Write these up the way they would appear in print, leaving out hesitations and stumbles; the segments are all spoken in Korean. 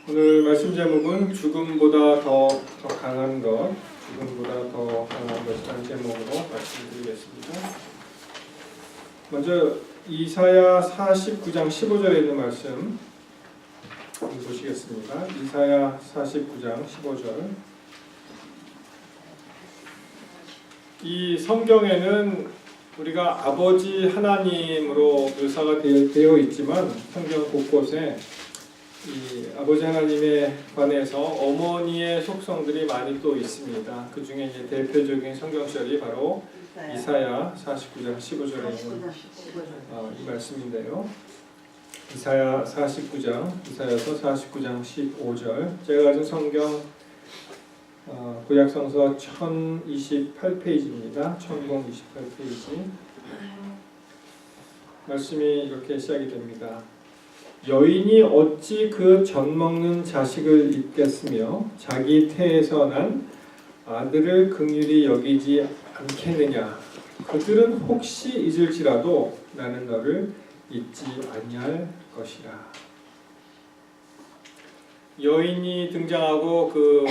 오늘 말씀 제목은 죽음보다 더 강한 것, 죽음보다 더 강한 것이라는 제목으로 말씀드리겠습니다. 먼저 이사야 49장 15절에 있는 말씀 보시겠습니다. 이사야 49장 15절. 이 성경에는 우리가 아버지 하나님으로 묘사가 되어 있지만 성경 곳곳에 이 아버지 하나님에 관해서 어머니의 속성들이 많이 또 있습니다. 그 중에 이제 대표적인 성경절이 바로 이사야 49장 15절에 있는 이 말씀인데요. 이사야 49장, 이사야서 49장 15절. 제가 가진 성경 구약성서 1028페이지입니다. 1028페이지. 말씀이 이렇게 시작이 됩니다. 여인이 어찌 그 젖먹는 자식을 잊겠으며 자기 태에서 난 아들을 긍휼히 여기지 않겠느냐. 그들은 혹시 잊을지라도 나는 너를 잊지 아니할 것이라. 여인이 등장하고 그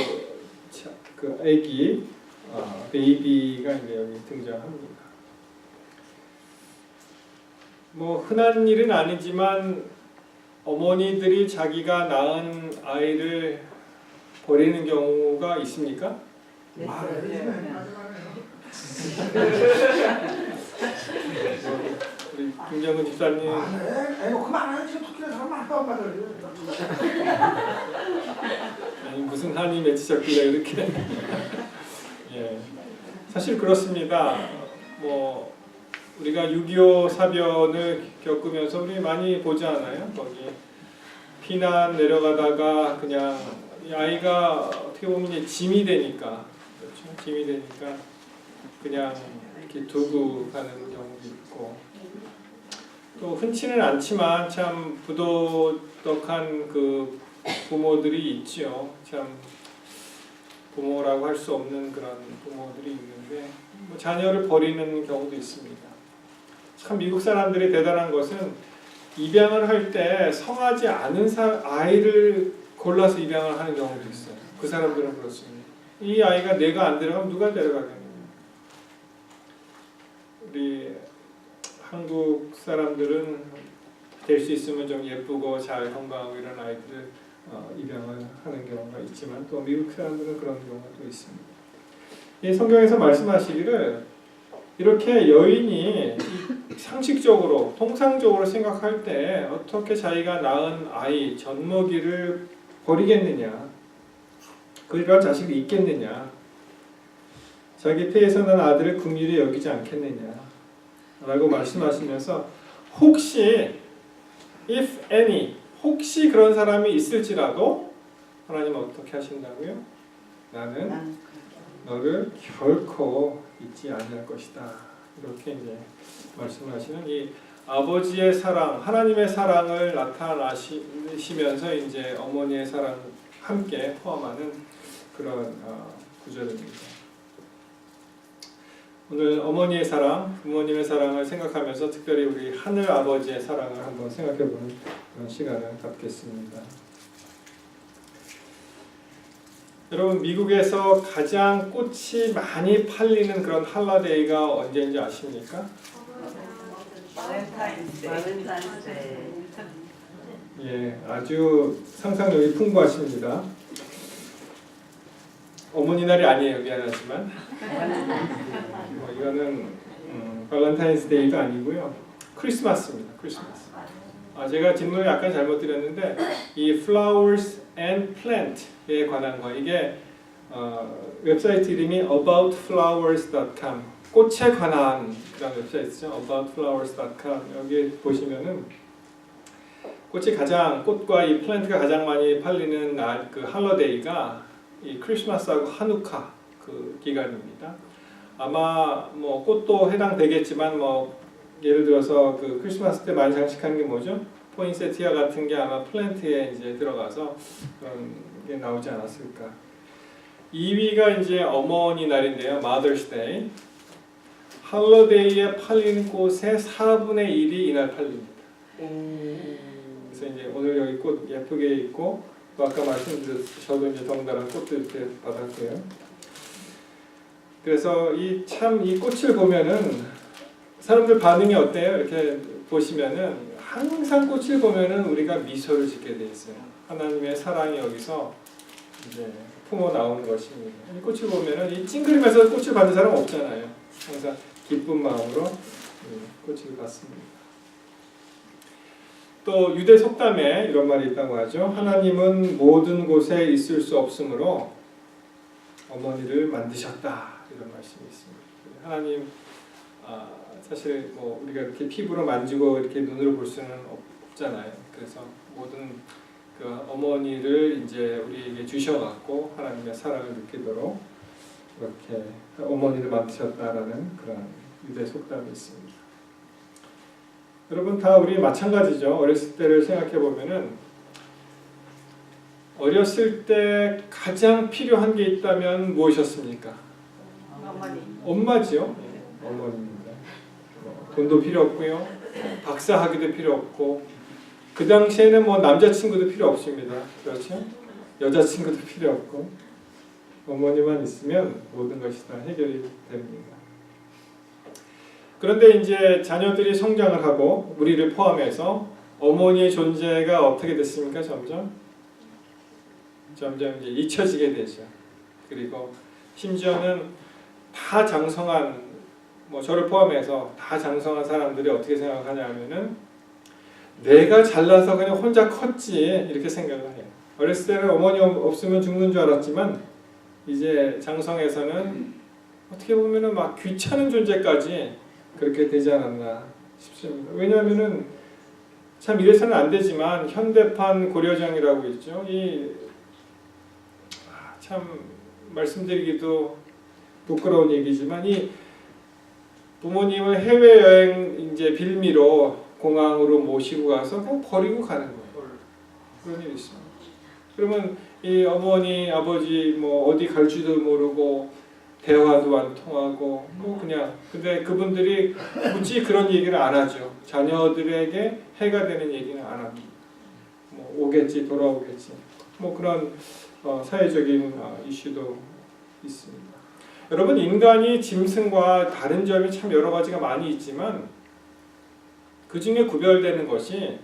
아기 베이비가 이제 여기 등장합니다. 뭐 흔한 일은 아니지만 어머니들이 자기가 낳은 아이를 버리는 경우가 있습니까? 네. 우리 김정은 집사님. 그만하는 지금 토끼를 사람 안 받아요. 아니 무슨 한이 맺히셨길래 이렇게. 예, 사실 그렇습니다. 뭐 우리가 6.25 사변을 겪으면서 우리 많이 보지 않아요? 거기 피난 내려가다가 그냥 이 아이가 어떻게 보면 이제 짐이 되니까, 그렇죠? 짐이 되니까 그냥 이렇게 두고 가는 경우도 있고, 또 흔치는 않지만 참 부도덕한 그 부모들이 있죠. 참 부모라고 할 수 없는 그런 부모들이 있는데 뭐 자녀를 버리는 경우도 있습니다. 참 미국 사람들이 대단한 것은 입양을 할 때 성하지 않은 아이를 골라서 입양을 하는 경우도 있어요. 그 사람들은 그렇습니다. 이 아이가 내가 안 데려가면 누가 데려가겠느냐. 우리 한국 사람들은 될 수 있으면 좀 예쁘고 잘 건강하고 이런 아이들을 입양을 하는 경우가 있지만 또 미국 사람들은 그런 경우가 또 있습니다. 이 성경에서 말씀하시기를 이렇게 여인이 상식적으로 통상적으로 생각할 때 어떻게 자기가 낳은 아이 젖먹이를 버리겠느냐, 그런 자식이 있겠느냐, 자기 태에서 난 아들을 긍휼히 여기지 않겠느냐 라고 말씀하시면서 혹시 if any, 혹시 그런 사람이 있을지라도 하나님은 어떻게 하신다고요? 나는 너를 결코 잊지 않을 것이다. 이렇게 이제 말씀하시는 이 아버지의 사랑, 하나님의 사랑을 나타나시면서 이제 어머니의 사랑 함께 포함하는 그런 구절입니다. 오늘 어머니의 사랑, 부모님의 사랑을 생각하면서 특별히 우리 하늘 아버지의 사랑을 한번 생각해보는 그런 시간을 갖겠습니다. 여러분 미국에서 가장 꽃이 많이 팔리는 그런 할러데이가 언제인지 아십니까? 발렌타인스데이. 예, 아주 상상력이 풍부하십니다. 어머니 날이 아니에요, 미안하지만. 이거는 발렌타인스데이도 아니고요, 크리스마스입니다. 크리스마스. 제가 질문을 약간 잘못 드렸는데 이 flowers and plant에 관한 거, 이게 웹사이트 이름이 aboutflowers.com, 꽃에 관한 그런 웹사이트죠. aboutflowers.com. 여기 보시면은 꽃과 이 플랜트가 가장 많이 팔리는 날, 그 할러데이가 이 크리스마스하고 하누카 그 기간입니다. 아마 뭐 꽃도 해당되겠지만 뭐 예를 들어서 그 크리스마스 때 많이 장식하는 게 뭐죠? 포인세티아 같은 게 아마 플랜트에 이제 들어가서 그런 게 나오지 않았을까. 2위가 이제 어머니 날인데요, Mother's Day. 할러데이에 팔리는 꽃의 4분의 1이 이날 팔립니다. 그래서 이제 오늘 여기 꽃 예쁘게 있고 또 아까 말씀드렸죠. 이제 덩달아 꽃도 이렇게 받았고요. 그래서 이 꽃을 보면은 사람들 반응이 어때요? 이렇게 보시면은 항상 꽃을 보면은 우리가 미소를 짓게 돼 있어요. 하나님의 사랑이 여기서 이제 품어 나오는 것입니다. 이 꽃을 보면은 이 찡그리면서 꽃을 받는 사람 없잖아요. 항상 기쁜 마음으로 꽃을 받습니다. 또 유대 속담에 이런 말이 있다고 하죠. 하나님은 모든 곳에 있을 수 없으므로 어머니를 만드셨다. 이런 말씀이 있습니다. 하나님 사실 뭐 우리가 이렇게 피부로 만지고 이렇게 눈으로 볼 수는 없잖아요. 그래서 모든 그 어머니를 이제 우리에게 주셔갖고 하나님의 사랑을 느끼도록 이렇게 어머니를 만드셨다라는 그런 유대 속담이 있습니다. 여러분 다 우리 마찬가지죠. 어렸을 때를 생각해 보면은 어렸을 때 가장 필요한 게 있다면 무엇이었습니까? 어머니. 엄마지요. 어머니입니다. 돈도 필요 없고요. 박사학위도 필요 없고 그 당시에는 뭐 남자친구도 필요 없습니다. 그렇죠? 여자친구도 필요 없고 어머니만 있으면 모든 것이 다 해결이 됩니다. 그런데 이제 자녀들이 성장을 하고 우리를 포함해서 어머니의 존재가 어떻게 됐습니까? 점점 이제 잊혀지게 되죠. 그리고 심지어는 다 장성한 뭐 저를 포함해서 다 장성한 사람들이 어떻게 생각하냐 하면은 내가 잘나서 그냥 혼자 컸지 이렇게 생각을 해요. 어렸을 때는 어머니 없으면 죽는 줄 알았지만 이제 장성에서는 어떻게 보면은 막 귀찮은 존재까지 그렇게 되지 않았나 싶습니다. 왜냐하면은 참 이래서는 안 되지만 현대판 고려정이라고 있죠. 참 말씀드리기도 부끄러운 얘기지만 이 부모님을 해외여행 이제 빌미로 공항으로 모시고 가서 그냥 버리고 가는 거예요. 그런 일이 있습니다. 그러면 이 어머니, 아버지 뭐 어디 갈지도 모르고 대화도 안 통하고 뭐 그냥 근데 그분들이 굳이 그런 얘기를 안 하죠. 자녀들에게 해가 되는 얘기는 안 합니다. 뭐 오겠지, 돌아오겠지. 뭐 그런 사회적인 이슈도 있습니다. 여러분 인간이 짐승과 다른 점이 참 여러 가지가 많이 있지만 그 중에 구별되는 것이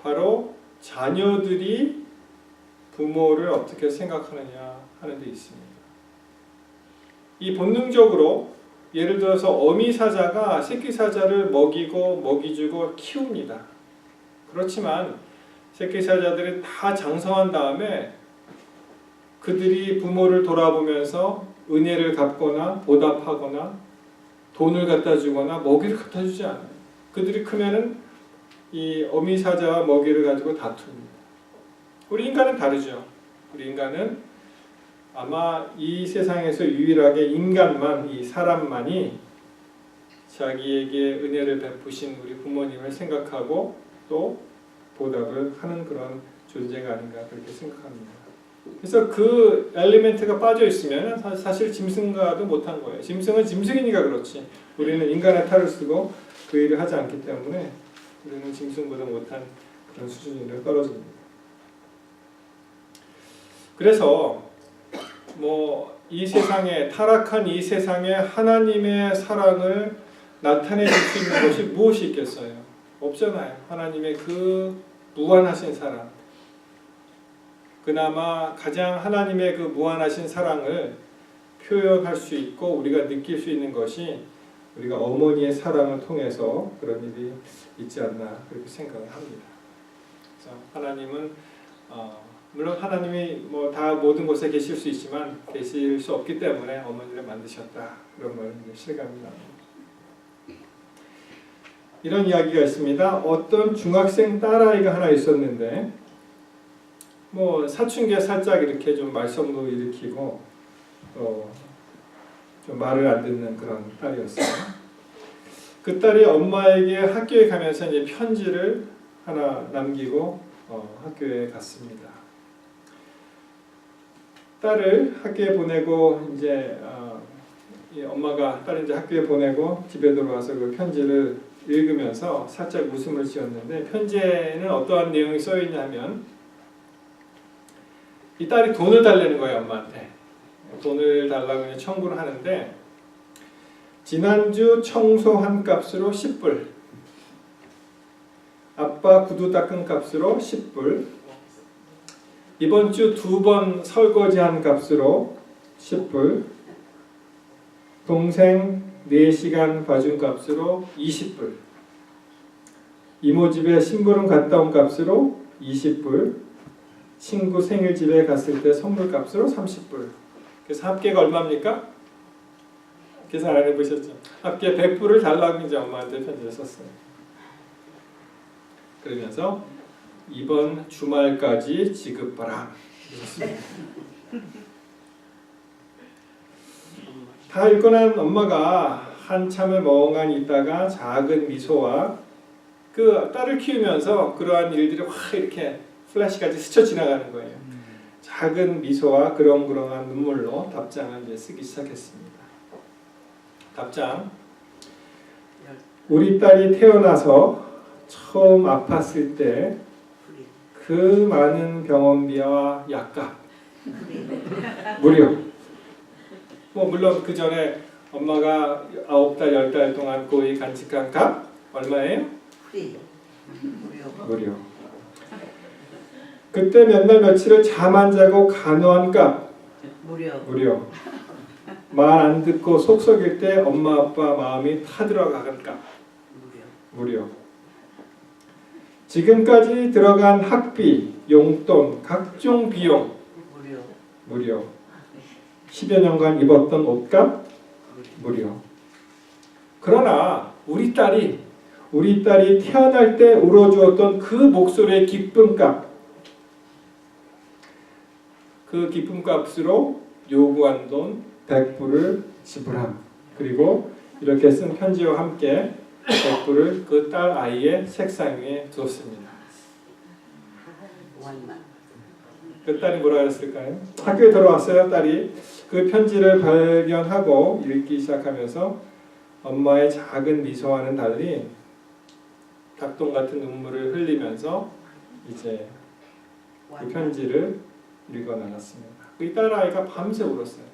바로 자녀들이 부모를 어떻게 생각하느냐 하는 데 있습니다. 이 본능적으로 예를 들어서 어미 사자가 새끼 사자를 먹이주고 키웁니다. 그렇지만 새끼 사자들이 다 장성한 다음에 그들이 부모를 돌아보면서 은혜를 갚거나 보답하거나 돈을 갖다 주거나 먹이를 갖다 주지 않아요. 그들이 크면은 이 어미 사자와 먹이를 가지고 다툽니다. 우리 인간은 다르죠. 우리 인간은 아마 이 세상에서 유일하게 인간만, 이 사람만이 자기에게 은혜를 베푸신 우리 부모님을 생각하고 또 보답을 하는 그런 존재가 아닌가 그렇게 생각합니다. 그래서 그 엘리멘트가 빠져 있으면 사실 짐승과도 못한 거예요. 짐승은 짐승이니까 그렇지. 우리는 인간의 탈을 쓰고 그 일을 하지 않기 때문에 우리는 짐승보다 못한 그런 수준으로 떨어집니다. 그래서 뭐 이 세상에 타락한 이 세상에 하나님의 사랑을 나타내 줄 수 있는 것이 무엇이 있겠어요? 없잖아요. 하나님의 그 무한하신 사랑. 그나마 가장 하나님의 그 무한하신 사랑을 표현할 수 있고 우리가 느낄 수 있는 것이 우리가 어머니의 사랑을 통해서 그런 일이 있지 않나 그렇게 생각을 합니다. 그래서 하나님은 물론 하나님이 뭐 다 모든 곳에 계실 수 있지만 계실 수 없기 때문에 어머니를 만드셨다 그런 말을 실감이 납니다. 이런 이야기가 있습니다. 어떤 중학생 딸아이가 하나 있었는데 뭐 사춘기에 살짝 이렇게 좀 말썽도 일으키고 좀 말을 안 듣는 그런 딸이었어요. 그 딸이 엄마에게 학교에 가면서 이제 편지를 하나 남기고 학교에 갔습니다. 딸을 학교에 보내고 이제 엄마가 딸을 이제 학교에 보내고 집에 들어와서 그 편지를 읽으면서 살짝 웃음을 지었는데 편지에는 어떠한 내용이 써 있냐면 이 딸이 돈을 달라는 거예요, 엄마한테. 돈을 달라고 그냥 청구를 하는데 지난주 청소한 값으로 10불, 아빠 구두 닦은 값으로 10불, 이번 주 2번 설거지한 값으로 10불, 동생 4시간 봐준 값으로 20불, 이모 집에 심부름 갔다 온 값으로 20불, 친구 생일 집에 갔을 때 선물 값으로 30불. 그래서 합계가 얼마입니까? 계산 안 해보셨죠? 합계 100불을 달라고 이제 엄마한테 편지를 썼어요. 그러면서 이번 주말까지 지급하라. 다 읽고 난 엄마가 한참을 멍하니 있다가 작은 미소와 그 딸을 키우면서 그러한 일들이 확 이렇게 플래시까지 스쳐 지나가는 거예요. 작은 미소와 그렁그렁한 눈물로 답장을 이제 쓰기 시작했습니다. 답장. 우리 딸이 태어나서 처음 아팠을 때 그 많은 병원비와 약값 무료. 뭐 물론 그 전에 엄마가 9달, 10달 동안 고이 간직한 값 얼마예요? 무료. 그때 몇 날 며칠을 잠 안 자고 간호한 값 무료. 말 안 듣고 속 썩일 때 엄마 아빠 마음이 타들어가는 값 무료. 지금까지 들어간 학비, 용돈, 각종 비용 무료. 10여 년간 입었던 옷값 무료. 그러나 우리 딸이 태어날 때 울어주었던 그 목소리의 기쁨값, 그 기쁨값으로 요구한 돈 100불을 지불함. 그리고 이렇게 쓴 편지와 함께 100불을 그 딸 아이의 책상 위에 두었습니다. 그 딸이 뭐라 그랬을까요? 학교에 들어왔어요. 딸이 그 편지를 발견하고 읽기 시작하면서 엄마의 작은 미소하는 딸이 닭똥 같은 눈물을 흘리면서 이제 그 편지를 읽어 나갔습니다. 그 딸아이가 밤새 울었어요.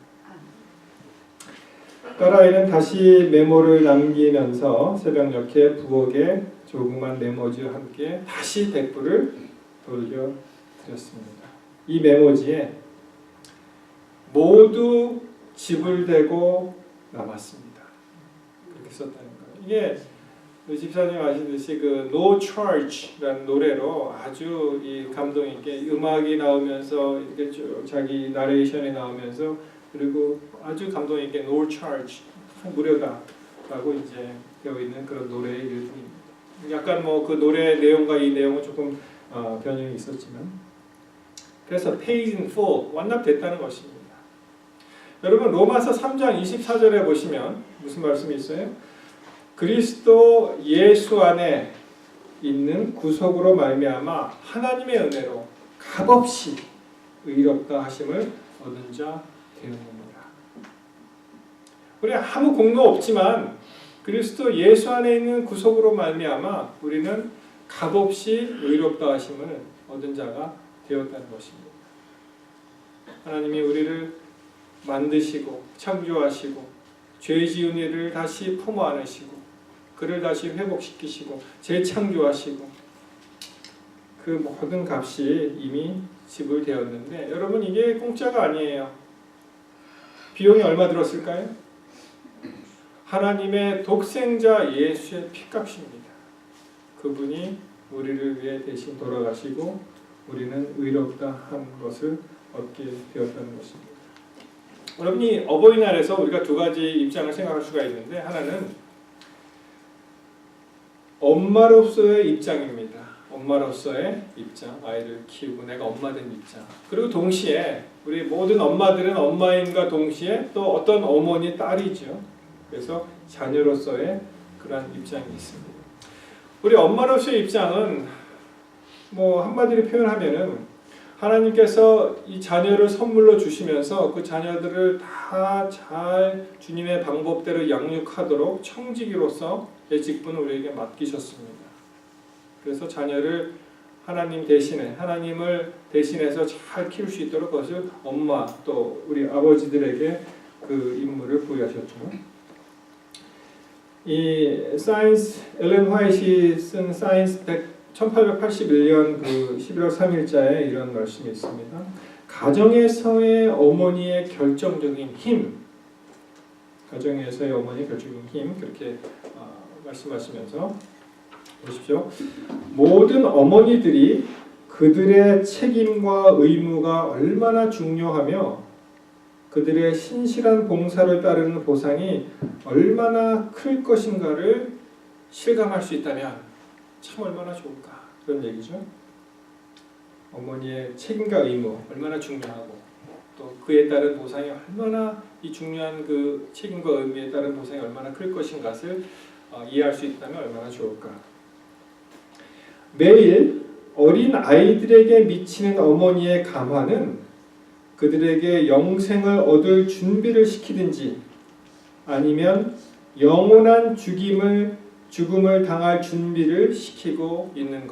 딸아이는 다시 메모를 남기면서 새벽녘에 부엌에 조그만 메모지와 함께 다시 100불을 돌려드렸습니다. 이 메모지에 모두 지불되고 남았습니다. 그렇게 썼다는 거예요. 이게 집사님 아시듯이 그 No Charge라는 노래로 아주 이 감동 있게 음악이 나오면서 이렇게 쭉 자기 나레이션이 나오면서 그리고 아주 감동 있게 No Charge 무료다라고 이제 되어 있는 그런 노래의 일부입니다. 약간 뭐 그 노래 내용과 이 내용은 조금 변형이 있었지만 그래서 paid in full 완납됐다는 것입니다. 여러분 로마서 3장 24절에 보시면 무슨 말씀이 있어요? 그리스도 예수 안에 있는 구속으로 말미암아 하나님의 은혜로 값없이 의롭다 하심을 얻은 자 되었느니라. 우리 아무 공로 없지만 그리스도 예수 안에 있는 구속으로 말미암아 우리는 값없이 의롭다 하심을 얻은 자가 되었다는 것입니다. 하나님이 우리를 만드시고 창조하시고 죄 지은 일을 다시 품어 안으시고 그를 다시 회복시키시고 재창조하시고 그 모든 값이 이미 지불되었는데 여러분 이게 공짜가 아니에요. 비용이 얼마 들었을까요? 하나님의 독생자 예수의 피값입니다. 그분이 우리를 위해 대신 돌아가시고 우리는 의롭다 한 것을 얻게 되었다는 것입니다. 여러분이 어버이날에서 우리가 두 가지 입장을 생각할 수가 있는데 하나는 엄마로서의 입장입니다. 엄마로서의 입장, 아이를 키우고 내가 엄마 된 입장. 그리고 동시에 우리 모든 엄마들은 엄마임과 동시에 또 어떤 어머니 딸이죠. 그래서 자녀로서의 그런 입장이 있습니다. 우리 엄마로서의 입장은 뭐 한마디로 표현하면은 하나님께서 이 자녀를 선물로 주시면서 그 자녀들을 다 잘 주님의 방법대로 양육하도록 청지기로서 의 직분을 우리에게 맡기셨습니다. 그래서 자녀를 하나님 대신에 하나님을 대신해서 잘 키울 수 있도록 그것을 엄마 또 우리 아버지들에게 그 임무를 부여하셨죠. 이 사이언스 엘렌 화이트이 쓴 사이언스 1881년 그 11월 3일자에 이런 말씀이 있습니다. 가정에서의 어머니의 결정적인 힘, 가정에서의 어머니의 결정적인 힘 그렇게 말씀하시면서 보십시오. 모든 어머니들이 그들의 책임과 의무가 얼마나 중요하며 그들의 신실한 봉사를 따르는 보상이 얼마나 클 것인가를 실감할 수 있다면 참 얼마나 좋을까 그런 얘기죠. 어머니의 책임과 의무 얼마나 중요하고 또 그에 따른 보상이 얼마나 이 중요한 그 책임과 의무에 따른 보상이 얼마나 클 것인가를 이해할 수 있다면 얼마나 좋을까. 매일 어린 아이들에게 미치는 어머니의 감화는 그들에게 영생을 얻을 준비를 시키든지 아니면 영원한 죽음을 당할 준비를 시키고 있는 것.